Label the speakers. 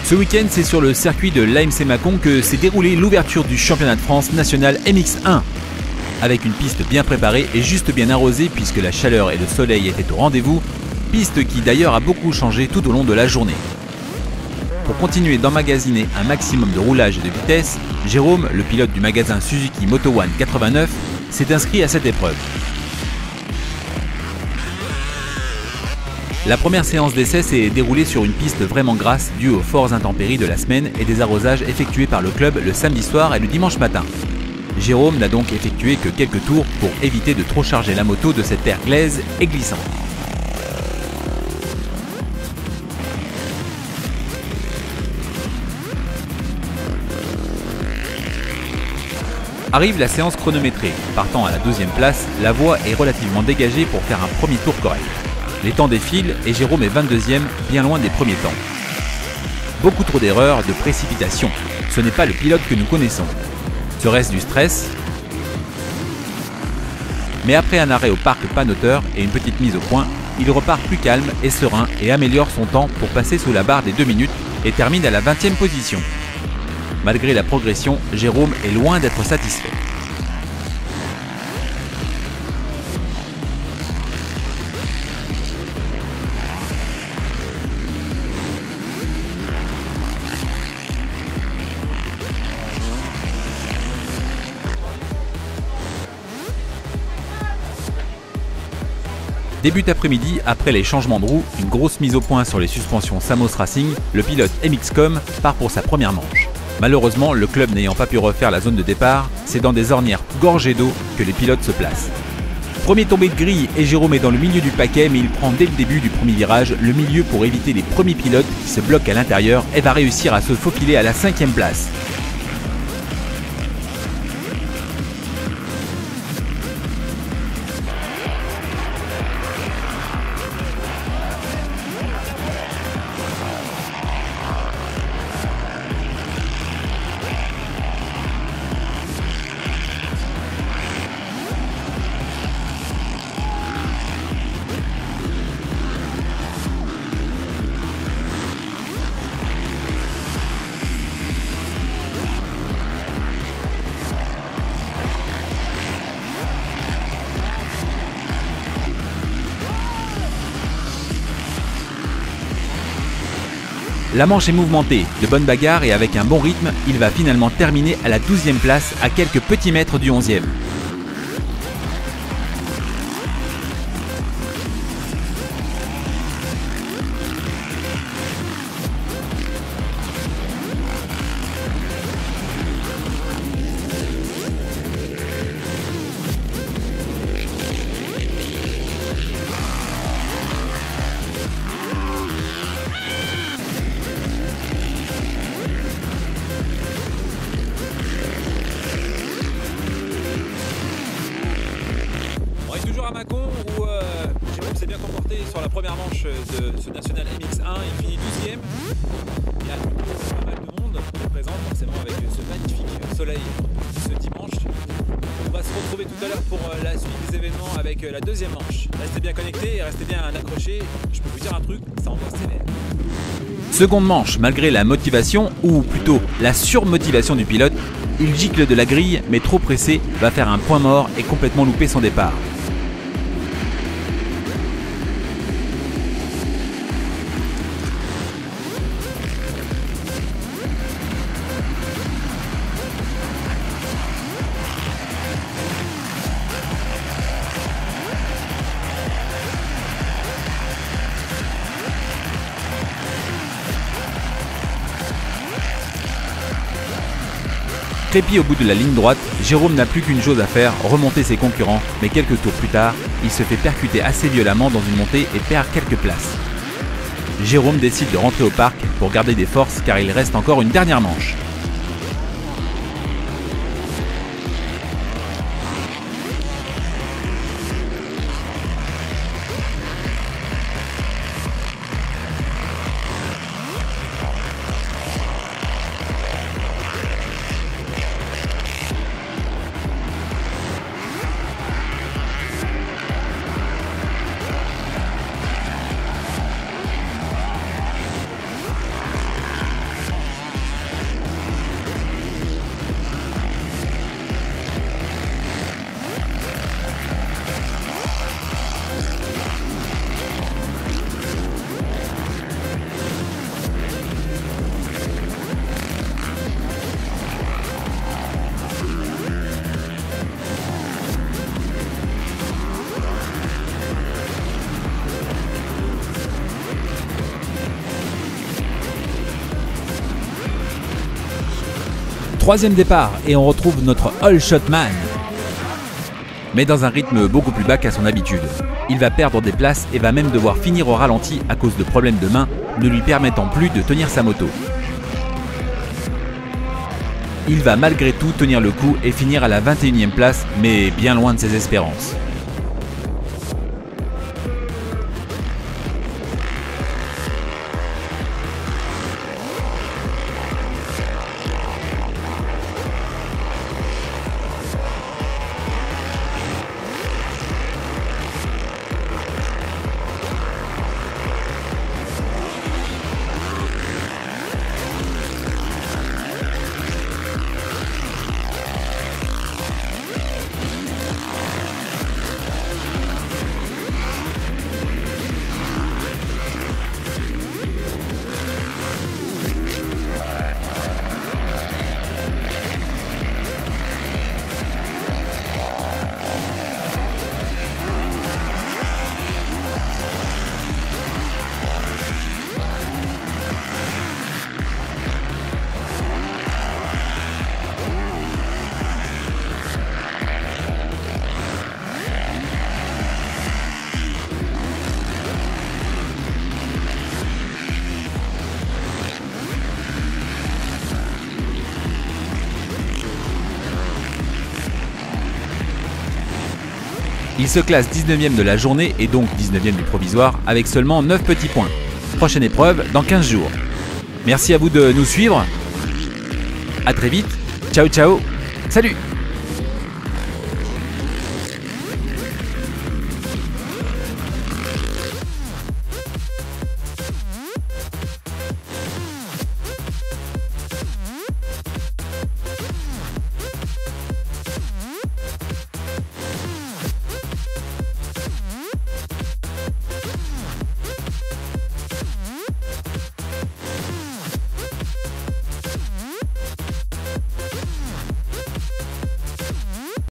Speaker 1: Ce week-end, c'est sur le circuit de l'AMC Mâcon que s'est déroulée l'ouverture du championnat de France national MX1. Avec une piste bien préparée et juste bien arrosée puisque la chaleur et le soleil étaient au rendez-vous, piste qui d'ailleurs a beaucoup changé tout au long de la journée. Pour continuer d'emmagasiner un maximum de roulage et de vitesse, Jérôme, le pilote du magasin Suzuki Moto One 89, s'est inscrit à cette épreuve. La première séance d'essai s'est déroulée sur une piste vraiment grasse due aux fortes intempéries de la semaine et des arrosages effectués par le club le samedi soir et le dimanche matin. Jérôme n'a donc effectué que quelques tours pour éviter de trop charger la moto de cette terre glaise et glissante. Arrive la séance chronométrée. Partant à la 12e place, la voie est relativement dégagée pour faire un premier tour correct. Les temps défilent et Jérôme est 22e, bien loin des premiers temps. Beaucoup trop d'erreurs, de précipitation. Ce n'est pas le pilote que nous connaissons. Serait-ce du stress? Mais après un arrêt au parc Panoteur et une petite mise au point, il repart plus calme et serein et améliore son temps pour passer sous la barre des 2 minutes et termine à la 20e position. Malgré la progression, Jérôme est loin d'être satisfait. Début d'après-midi, après les changements de roue, une grosse mise au point sur les suspensions Samos Racing, le pilote MXCOM part pour sa première manche. Malheureusement, le club n'ayant pas pu refaire la zone de départ, c'est dans des ornières gorgées d'eau que les pilotes se placent. Premier tombé de grille et Jérôme est dans le milieu du paquet, mais il prend dès le début du premier virage le milieu pour éviter les premiers pilotes qui se bloquent à l'intérieur et va réussir à se faufiler à la 5e place. La manche est mouvementée, de bonnes bagarres et avec un bon rythme, il va finalement terminer à la 12e place à quelques petits mètres du 11e.
Speaker 2: À Mâcon où Jérôme s'est bien comporté sur la première manche de ce National MX1, il finit 12e. Il y a pas mal de monde présent forcément avec ce magnifique soleil ce dimanche. On va se retrouver tout à l'heure pour la suite des événements avec la deuxième manche. Restez bien connectés et restez bien accrochés. Je peux vous dire un truc, ça envoie sévère.
Speaker 1: Seconde manche, malgré la motivation, ou plutôt la surmotivation du pilote, il gicle de la grille mais trop pressé va faire un point mort et complètement louper son départ. Crépi au bout de la ligne droite, Jérôme n'a plus qu'une chose à faire, remonter ses concurrents, mais quelques tours plus tard, il se fait percuter assez violemment dans une montée et perd quelques places. Jérôme décide de rentrer au parc pour garder des forces car il reste encore une dernière manche. Troisième départ et on retrouve notre All Shot Man. Mais dans un rythme beaucoup plus bas qu'à son habitude. Il va perdre des places et va même devoir finir au ralenti à cause de problèmes de main ne lui permettant plus de tenir sa moto. Il va malgré tout tenir le coup et finir à la 21e place, mais bien loin de ses espérances. Il se classe 19e de la journée et donc 19e du provisoire avec seulement 9 petits points. Prochaine épreuve dans 15 jours. Merci à vous de nous suivre. A très vite. Ciao ciao. Salut.